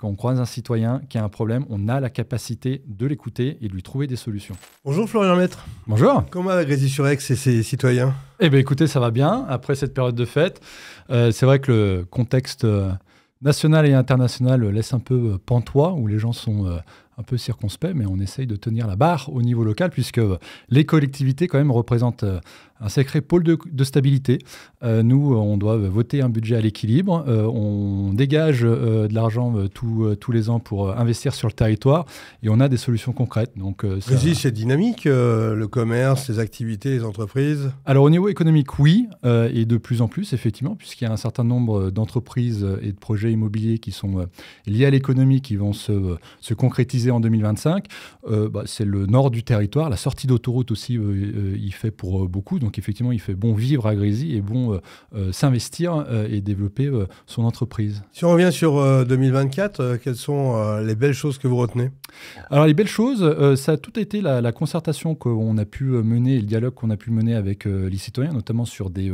quand on croise un citoyen qui a un problème, on a la capacité de l'écouter et de lui trouver des solutions. Bonjour Florian Maître. Bonjour. Comment va Grésy-sur-Aix et ses citoyens? Eh bien écoutez, ça va bien. Après cette période de fête, c'est vrai que le contexte national et international laisse un peu pantois, où les gens sont un peu circonspects, mais on essaye de tenir la barre au niveau local, puisque les collectivités quand même représentent un sacré pôle de stabilité. Nous, on doit voter un budget à l'équilibre, on dégage de l'argent tous les ans pour investir sur le territoire, et on a des solutions concrètes. Donc, Grésy, c'est dynamique, le commerce, les activités, les entreprises? Alors au niveau économique, oui, et de plus en plus, effectivement, puisqu'il y a un certain nombre d'entreprises et de projets immobiliers qui sont liés à l'économie, qui vont se concrétiser en 2025. C'est le nord du territoire, la sortie d'autoroute aussi, il fait pour beaucoup. Donc effectivement, il fait bon vivre à Grésy et bon s'investir et développer son entreprise. Si on revient sur 2024, quelles sont les belles choses que vous retenez? Alors les belles choses, ça a tout été la concertation qu'on a pu mener, le dialogue qu'on a pu mener avec les citoyens, notamment sur des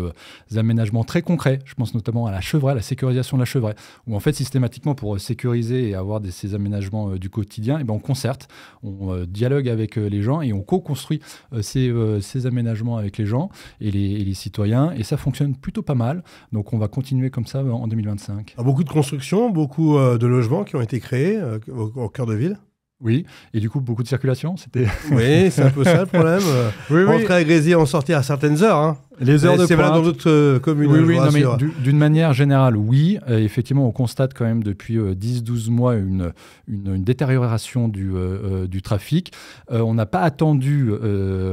aménagements très concrets. Je pense notamment à la Chevraie, la sécurisation de la Chevraie, où en fait systématiquement pour sécuriser et avoir ces aménagements du quotidien, on concerte, on dialogue avec les gens et on co-construit ces aménagements avec les gens et les citoyens, et ça fonctionne plutôt pas mal. Donc on va continuer comme ça en 2025. Alors, beaucoup de constructions, beaucoup de logements qui ont été créés au cœur de ville. Oui, et du coup, beaucoup de circulation, c'était... Oui, c'est un peu ça le problème. Rentrer à Grésy et en sortir à certaines heures. Hein. Les heures de pointe. C'est valable dans d'autres communes. Oui, non, mais d'une manière générale, oui. Effectivement, on constate quand même depuis 10-12 mois une détérioration du trafic. On n'a pas attendu...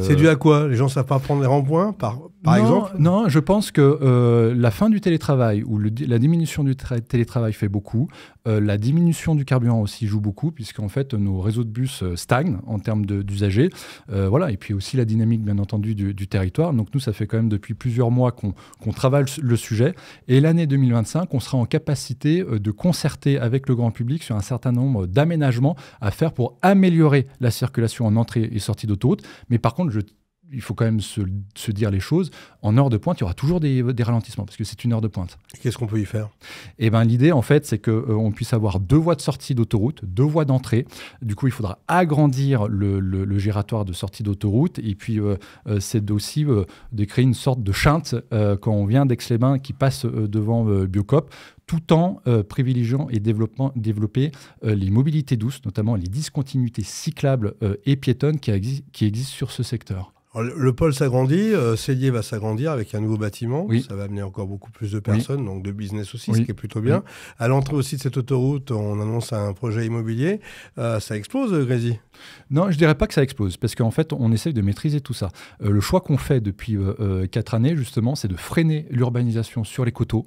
C'est dû à quoi? Les gens ne savent pas prendre les ronds-points, par exemple? Non, je pense que la fin du télétravail ou la diminution du télétravail fait beaucoup. La diminution du carburant aussi joue beaucoup, puisqu'en fait, nos réseaux de bus stagnent en termes d'usagers. Voilà. Et puis aussi la dynamique, bien entendu, du territoire. Donc nous, ça fait quand même depuis plusieurs mois qu'on travaille le sujet. Et l'année 2025, on sera en capacité de concerter avec le grand public sur un certain nombre d'aménagements à faire pour améliorer la circulation en entrée et sortie d'autoroute. Mais par contre, il faut quand même se dire les choses. En heure de pointe, il y aura toujours des ralentissements, parce que c'est une heure de pointe. Qu'est-ce qu'on peut y faire? L'idée, en fait, c'est qu'on puisse avoir 2 voies de sortie d'autoroute, 2 voies d'entrée. Du coup, il faudra agrandir le giratoire de sortie d'autoroute. Et puis, c'est aussi de créer une sorte de chinte quand on vient d'Aix-les-Bains qui passe devant Biocoop, tout en privilégiant et développer les mobilités douces, notamment les discontinuités cyclables et piétonnes qui existent sur ce secteur. Alors, le pôle s'agrandit, Célier va s'agrandir avec un nouveau bâtiment. Oui. Ça va amener encore beaucoup plus de personnes, donc de business aussi, Oui. ce qui est plutôt bien. À l'entrée aussi de cette autoroute, on annonce un projet immobilier. Ça explose, Grésy? Non, je ne dirais pas que ça explose, parce qu'en fait, on essaye de maîtriser tout ça. Le choix qu'on fait depuis 4 années, justement, c'est de freiner l'urbanisation sur les coteaux,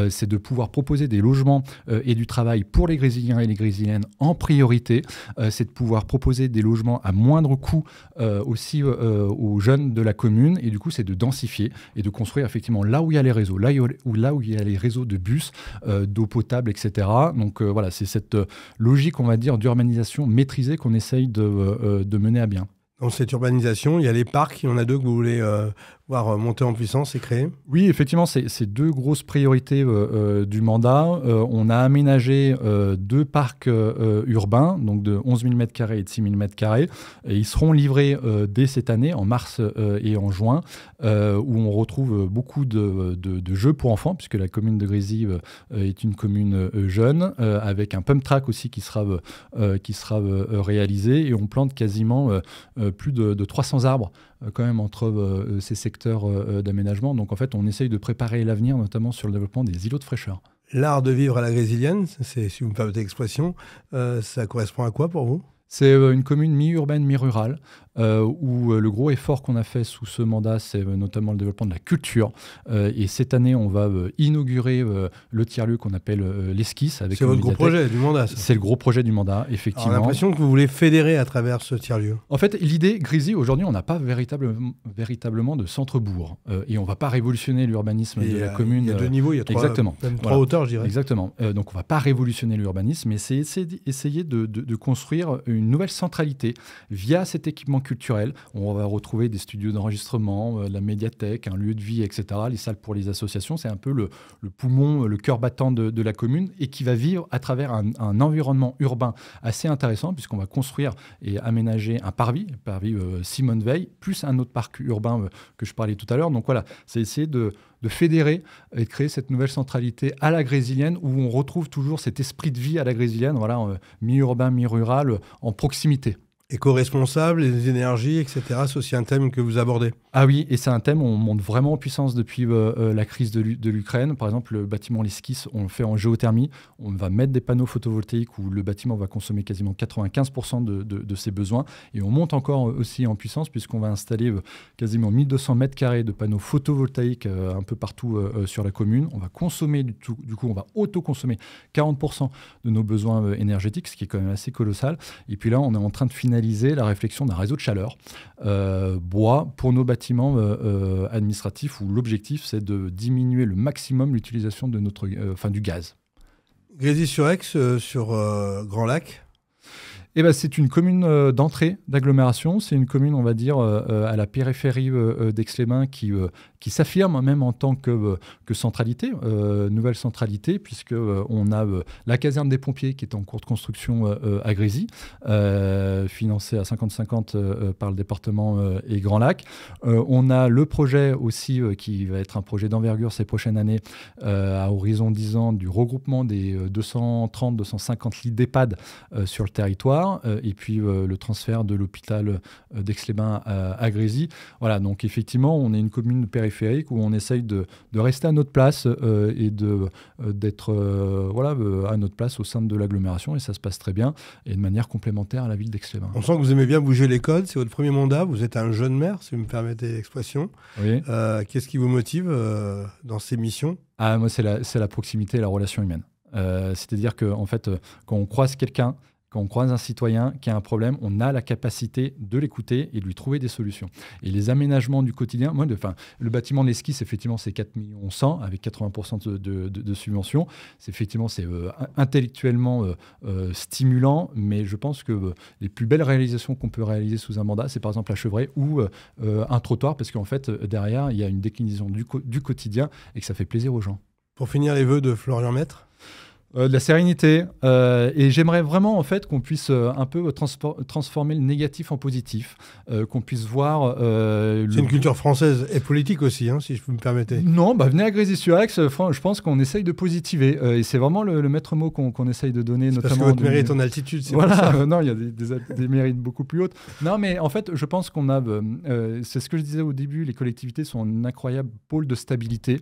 c'est de pouvoir proposer des logements et du travail pour les Grésilliens et les Grésilliennes en priorité, c'est de pouvoir proposer des logements à moindre coût aussi aux jeunes de la commune, et du coup, c'est de densifier et de construire effectivement là où il y a les réseaux, là où il y a les réseaux de bus, d'eau potable, etc. Donc voilà, c'est cette logique, on va dire, d'urbanisation maîtrisée qu'on essaye de mener à bien. Dans cette urbanisation, il y a les parcs, il y en a 2 que vous voulez voir monter en puissance et créer? Oui, effectivement, c'est 2 grosses priorités du mandat. On a aménagé 2 parcs urbains, donc de 11 000 m² et de 6 000 m². Et ils seront livrés dès cette année, en mars et en juin, où on retrouve beaucoup de jeux pour enfants, puisque la commune de Grésy est une commune jeune, avec un pump track aussi qui sera réalisé. Et on plante quasiment plus de 300 arbres quand même entre ces secteurs d'aménagement. Donc en fait, on essaye de préparer l'avenir, notamment sur le développement des îlots de fraîcheur. L'art de vivre à la grésilienne, si vous me permettez l'expression, ça correspond à quoi pour vous? C'est une commune mi-urbaine, mi-rurale, où le gros effort qu'on a fait sous ce mandat, c'est notamment le développement de la culture. Et cette année, on va inaugurer le tiers-lieu qu'on appelle l'Esquisse. C'est votre gros projet du mandat, ça? C'est le gros projet du mandat, effectivement. On a l'impression que vous voulez fédérer à travers ce tiers-lieu. En fait, l'idée, Grésy, aujourd'hui, on n'a pas véritablement de centre-bourg. Et on ne va pas révolutionner l'urbanisme de la commune. Il y a 2 niveaux, il y a 3, même 3 hauteurs, je dirais. Exactement. Donc, on ne va pas révolutionner l'urbanisme, mais c'est essayer de construire une nouvelle centralité via cet équipement culturel. On va retrouver des studios d'enregistrement, la médiathèque, un lieu de vie, etc. Les salles pour les associations, c'est un peu le poumon, le cœur battant de la commune et qui va vivre à travers un environnement urbain assez intéressant puisqu'on va construire et aménager un parvis Simone Veil, plus un autre parc urbain que je parlais tout à l'heure. Donc voilà, c'est essayer de fédérer et de créer cette nouvelle centralité à la grésilienne où on retrouve toujours cet esprit de vie à la grésilienne, voilà, mi-urbain, mi-rural, en proximité. Éco-responsable, les énergies, etc. C'est aussi un thème que vous abordez. Ah oui, et c'est un thème où on monte vraiment en puissance depuis la crise de l'Ukraine. Par exemple, le bâtiment L'Esquisse, on le fait en géothermie. On va mettre des panneaux photovoltaïques où le bâtiment va consommer quasiment 95% de ses besoins. Et on monte encore aussi en puissance puisqu'on va installer quasiment 1200 mètres carrés de panneaux photovoltaïques un peu partout sur la commune. On va consommer, du coup, on va autoconsommer 40% de nos besoins énergétiques, ce qui est quand même assez colossal. Et puis là, on est en train de finaliser la réflexion d'un réseau de chaleur bois pour nos bâtiments administratifs où l'objectif c'est de diminuer le maximum l'utilisation de du gaz. Grésy-sur-Aix sur Grand Lac. Eh ben, c'est une commune d'entrée d'agglomération. C'est une commune, on va dire, à la périphérie d'Aix-les-Bains qui s'affirme même en tant que centralité, nouvelle centralité, puisqu'on a la caserne des pompiers qui est en cours de construction à Grésy, financée à 50-50 par le département et Grand Lac. On a le projet aussi qui va être un projet d'envergure ces prochaines années, à horizon 10 ans, du regroupement des 230-250 lits d'EHPAD sur le territoire. Et puis le transfert de l'hôpital d'Aix-les-Bains à Grésy. Voilà, donc effectivement, on est une commune périphérique où on essaye de rester à notre place et d'être à notre place au sein de l'agglomération, et ça se passe très bien, et de manière complémentaire à la ville d'Aix-les-Bains. On sent que vous aimez bien bouger les codes, c'est votre premier mandat, vous êtes un jeune maire, si vous me permettez l'expression. Oui. Qu'est-ce qui vous motive dans ces missions ? Moi, c'est la proximité et la relation humaine. C'est-à-dire qu'en fait, quand on croise quelqu'un, quand on croise un citoyen qui a un problème, on a la capacité de l'écouter et de lui trouver des solutions. Et les aménagements du quotidien, le bâtiment de l'Esquisse, effectivement, c'est 4 100 000 avec 80% de subventions. C'est intellectuellement stimulant, mais je pense que les plus belles réalisations qu'on peut réaliser sous un mandat, c'est par exemple à Chevrey ou un trottoir, parce qu'en fait, derrière, il y a une déclinaison du quotidien et que ça fait plaisir aux gens. Pour finir, les vœux de Florian Maître ? De la sérénité, et j'aimerais vraiment en fait qu'on puisse un peu transformer le négatif en positif, qu'on puisse voir... C'est une culture française et politique aussi, si je peux me permettre. Non, venez à Grésy-sur-Aix, je pense qu'on essaye de positiver, et c'est vraiment le maître mot qu'on essaye de donner. Notamment parce que votre mairie est en altitude, c'est voilà, pour ça. Non, il y a des mairies beaucoup plus hautes. Non, mais en fait, je pense qu'on a... c'est ce que je disais au début, les collectivités sont un incroyable pôle de stabilité,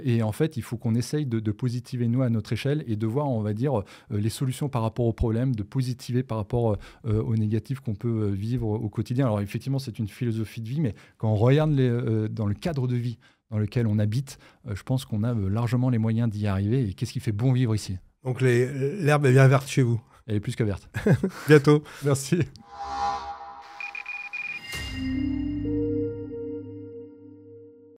et en fait, il faut qu'on essaye de positiver nous à notre échelle, et de voir, on va dire, les solutions par rapport aux problèmes, de positiver par rapport aux négatifs qu'on peut vivre au quotidien. Alors effectivement, c'est une philosophie de vie, mais quand on regarde dans le cadre de vie dans lequel on habite, je pense qu'on a largement les moyens d'y arriver. Et qu'est-ce qui fait bon vivre ici ? Donc l'herbe est bien verte chez vous ? Elle est plus que verte. Bientôt. Merci.